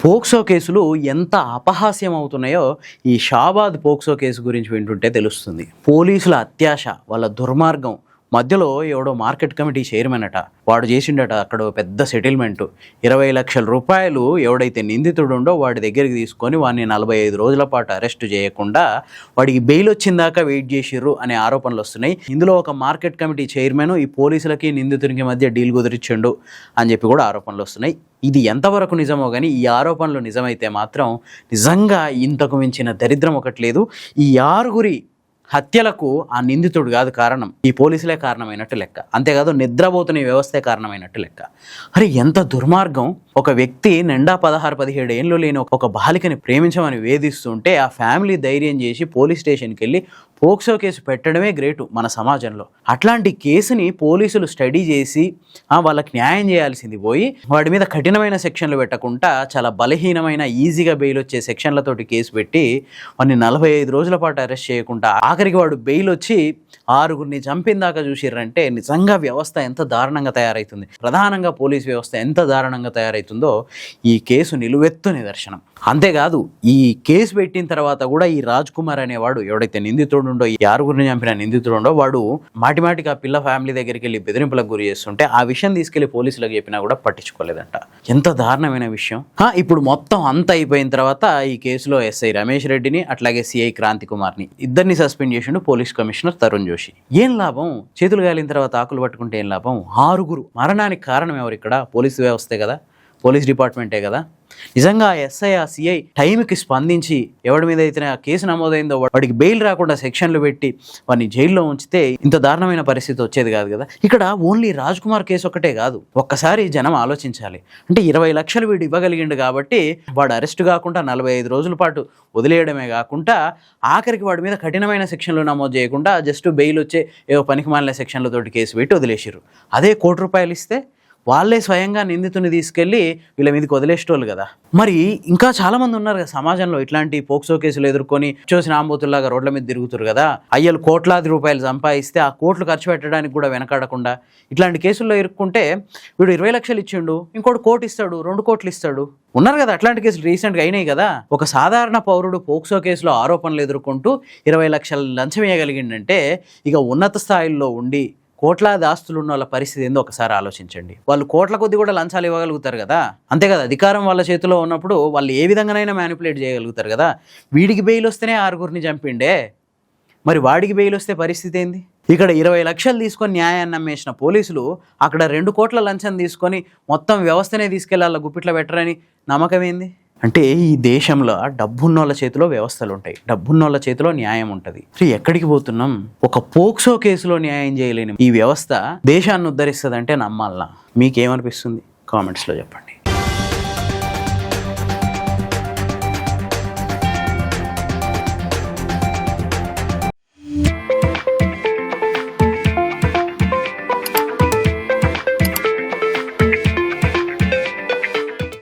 POCSO కేసులు ఎంత అపహాస్యం అవుతున్నాయో ఈ షాబాద్ పోక్సో కేసు గురించి వింటుంటే తెలుస్తుంది. పోలీసుల అత్యాశ, వాళ్ళ దుర్మార్గం మధ్యలో ఎవడో మార్కెట్ కమిటీ చైర్మన్ అట, వాడు చేసిండట అక్కడ పెద్ద సెటిల్మెంట్. 20 లక్షల రూపాయలు ఎవడైతే నిందితుడుండో వాడి దగ్గరికి తీసుకొని వాడిని 45 రోజుల పాటు అరెస్ట్ చేయకుండా వాడికి బెయిల్ వచ్చిందాకా వెయిట్ చేసిర్రు అనే ఆరోపణలు వస్తున్నాయి. ఇందులో ఒక మార్కెట్ కమిటీ చైర్మన్ ఈ పోలీసులకి నిందితునికి మధ్య డీల్ కుదిరిచ్చిండు అని చెప్పి కూడా ఆరోపణలు వస్తున్నాయి. ఇది ఎంతవరకు నిజమో కానీ ఈ ఆరోపణలు నిజమైతే మాత్రం నిజంగా ఇంతకు మించిన దరిద్రం ఒకటి లేదు. ఈ 6 హత్యలకు ఆ నిందితుడు కాదు కారణం, ఈ పోలీసులే కారణమైనట్టు లెక్క. అంతేకాదు నిద్రపోతున్న ఈ వ్యవస్థే కారణమైనట్టు లెక్క. అరే ఎంత దుర్మార్గం! ఒక వ్యక్తి నిండా 16-17 ఏళ్ళు లేని ఒక బాలికని ప్రేమించమని వేధిస్తుంటే ఆ ఫ్యామిలీ ధైర్యం చేసి పోలీస్ స్టేషన్కి వెళ్ళి పోక్సో కేసు పెట్టడమే గ్రేటు మన సమాజంలో. అట్లాంటి కేసుని పోలీసులు స్టడీ చేసి వాళ్ళకి న్యాయం చేయాల్సింది పోయి వాడి మీద కఠినమైన సెక్షన్లు పెట్టకుండా చాలా బలహీనమైన ఈజీగా బెయిల్ వచ్చే సెక్షన్లతోటి కేసు పెట్టి వాడిని 45 రోజుల పాటు అరెస్ట్ చేయకుండా ఆఖరికి వాడు బెయిల్ వచ్చి 6 చంపిన దాకా చూసిర్రంటే నిజంగా వ్యవస్థ ఎంత దారుణంగా తయారవుతుంది, ప్రధానంగా పోలీస్ వ్యవస్థ ఎంత దారుణంగా తయారవుతుందో ఈ కేసు నిలువెత్తు నిదర్శనం. అంతేకాదు ఈ కేసు పెట్టిన తర్వాత కూడా ఈ రాజ్ కుమార్ అనేవాడు ఎవడైతే నిందితుడు ఉండో, ఈ 6 చంపిన నిందితుడు ఉండో, వాడు మాటిమాటికి ఆ పిల్ల ఫ్యామిలీ దగ్గరికి వెళ్ళి బెదిరింపులకు గురి చేస్తుంటే ఆ విషయం తీసుకెళ్లి పోలీసులకు చెప్పినా కూడా పట్టించుకోలేదంట. ఎంత దారుణమైన విషయం! ఇప్పుడు మొత్తం అంత అయిపోయిన తర్వాత ఈ కేసులో ఎస్ఐ రమేష్ రెడ్డిని అట్లాగే సిఐ క్రాంతి కుమార్ని ఇద్దరిని సస్పెండ్ చేసిండు పోలీస్ కమిషనర్ తరుణ్ జోషి. ఏం లాభం? చేతులు గాలిన తర్వాత ఆకులు పట్టుకుంటే ఏం లాభం? 6 మరణానికి కారణం ఎవరు? ఇక్కడ పోలీసు వ్యవస్థే కదా, పోలీస్ డిపార్ట్మెంటే కదా. నిజంగా ఎస్ఐ ఆ సిఐ టైంకి స్పందించి ఎవడి మీద అయితే ఆ కేసు నమోదైందో వాడికి బెయిల్ రాకుండా సెక్షన్లు పెట్టి వాడిని జైల్లో ఉంచితే ఇంత దారుణమైన పరిస్థితి వచ్చేది కాదు కదా. ఇక్కడ ఓన్లీ రాజ్ కుమార్ కేసు ఒకటే కాదు, ఒక్కసారి జనం ఆలోచించాలి. అంటే 20 లక్షలు వీడు ఇవ్వగలిగిండు కాబట్టి వాడు అరెస్ట్ కాకుండా 45 రోజుల పాటు వదిలేయడమే కాకుండా ఆఖరికి వాడి మీద కఠినమైన సెక్షన్లు నమోదు చేయకుండా జస్ట్ బెయిల్ వచ్చే ఏవో పనికిమాలిన సెక్షన్లతోటి కేసు పెట్టి వదిలేసిర్రు. అదే ₹1 ఇస్తే వాళ్ళే స్వయంగా నిందితుని తీసుకెళ్ళి వీళ్ళ మీదకి వదిలేసేటోళ్ళు కదా. మరి ఇంకా చాలామంది ఉన్నారు కదా సమాజంలో ఇట్లాంటి పోక్సో కేసులు ఎదుర్కొని చూసిన ఆంబోతుల్లాగా రోడ్ల మీద తిరుగుతారు కదా. అయ్యలు కోట్లాది రూపాయలు సంపాదిస్తే ఆ కోట్లు ఖర్చు పెట్టడానికి కూడా వెనకాడకుండా ఇట్లాంటి కేసుల్లో ఇరుక్కుంటే వీడు 20 లక్షలు ఇచ్చిండు, ఇంకోటి 1 కోటి ఇస్తాడు, 2 కోట్లు ఇస్తాడు. ఉన్నారు కదా అట్లాంటి కేసులు రీసెంట్గా అయినాయి కదా. ఒక సాధారణ పౌరుడు పోక్సో కేసులో ఆరోపణలు ఎదుర్కొంటూ 20 లక్షలు లంచం వేయగలిగిందంటే ఇక ఉన్నత స్థాయిల్లో ఉండి కోట్లాది ఆస్తులు ఉన్న వాళ్ళ పరిస్థితి ఏందో ఒకసారి ఆలోచించండి. వాళ్ళు కోట్ల కొద్ది కూడా లంచాలు ఇవ్వగలుగుతారు కదా, అంతే కదా. అధికారం వాళ్ళ చేతిలో ఉన్నప్పుడు వాళ్ళు ఏ విధంగానైనా మ్యానిపులేట్ చేయగలుగుతారు కదా. వీడికి బెయిల్ వస్తేనే 6 చంపిండే, మరి వాడికి బెయిల్ వస్తే పరిస్థితి ఏంది? ఇక్కడ 20 లక్షలు తీసుకొని న్యాయాన్ని అమ్మేసిన పోలీసులు అక్కడ 2 కోట్ల లంచం తీసుకొని మొత్తం వ్యవస్థనే తీసుకెళ్ళి వాళ్ళ గుప్పిట్లో పెట్టరని నమ్మకం ఏంది? అంటే ఈ దేశంలో డబ్బున్నోళ్ళ చేతిలో వ్యవస్థలు ఉంటాయి, డబ్బున్నోళ్ళ చేతిలో న్యాయం ఉంటుంది. ఎక్కడికి పోతున్నాం? ఒక పోక్సో కేసులో న్యాయం చేయలేని ఈ వ్యవస్థ దేశాన్ని ఉద్ధరిస్తుందంటే నమ్మాలనా? మీకేమనిపిస్తుంది? కామెంట్స్లో చెప్పండి.